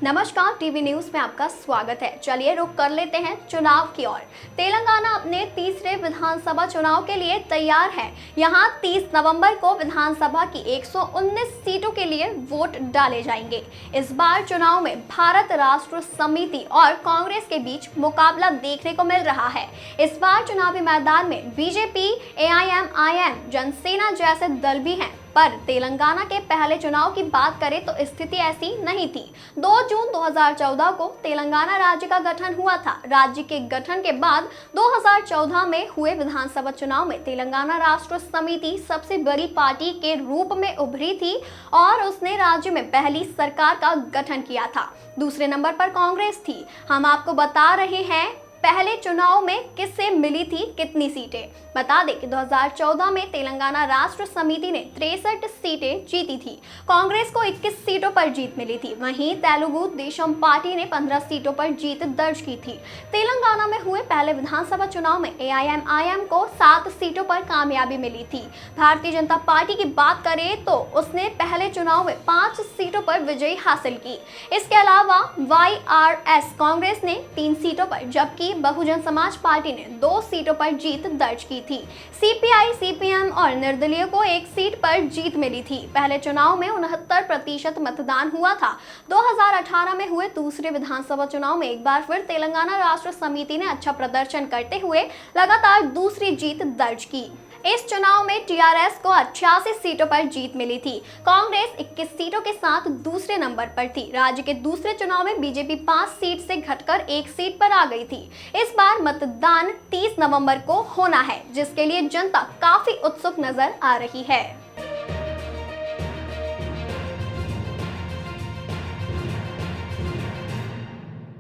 नमस्कार, TV news में आपका स्वागत है। चलिए रुक कर लेते हैं चुनाव की ओर। तेलंगाना अपने तीसरे विधानसभा चुनाव के लिए तैयार है। यहां 30 नवंबर को विधानसभा की 119 सीटों के लिए वोट डाले जाएंगे। इस बार चुनाव में भारत राष्ट्र समिति और कांग्रेस के बीच मुकाबला देखने को मिल रहा है। इस बार चुनावी मैदान में बीजेपी, AIMIM, जनसेना जैसे दल भी हैं। पर तेलंगाना के पहले चुनाव की बात करें तो स्थिति ऐसी नहीं थी। 2 जून 2014 को तेलंगाना राज्य का गठन हुआ था। राज्य के गठन के बाद 2014 में हुए विधानसभा चुनाव में तेलंगाना राष्ट्र समिति सबसे बड़ी पार्टी के रूप में उभरी थी और उसने राज्य में पहली सरकार का गठन किया था। दूसरे नंबर पर कांग्रेस थी। हम आपको बता रहे हैं पहले चुनाव में किससे मिली थी कितनी सीटें। बता दें कि 2014 में तेलंगाना राष्ट्र समिति ने 63 सीटें जीती थी। कांग्रेस को 21 सीटों पर जीत मिली थी। वहीं तेलुगु देशम पार्टी ने 15 सीटों पर जीत दर्ज की थी। तेलंगाना में हुए पहले विधानसभा चुनाव में AIMIM को 7 सीटों पर कामयाबी मिली थी। भारतीय जनता पार्टी की बात करें तो उसने पहले चुनाव में 5 सीटों पर विजय हासिल की। इसके अलावा YRS कांग्रेस ने 3 सीटों पर, जबकि बहुजन समाज पार्टी ने 2 सीटों पर जीत दर्ज की थी। CPI, CPM और निर्दलीय को 1 सीट पर जीत मिली थी। पहले चुनाव में 69% मतदान हुआ था। 2018 में हुए दूसरे विधानसभा चुनाव में एक बार फिर तेलंगाना राष्ट्र समिति ने अच्छा प्रदर्शन करते हुए लगातार दूसरी जीत दर्ज की। इस चुनाव में TRS को 88 सीटों पर जीत मिली थी। कांग्रेस 21 सीटों के साथ दूसरे नंबर पर थी। राज्य के दूसरे चुनाव में बीजेपी 5 सीट से घटकर 1 सीट पर आ गई थी। इस बार मतदान 30 नवंबर को होना है, जिसके लिए जनता काफी उत्सुक नजर आ रही है।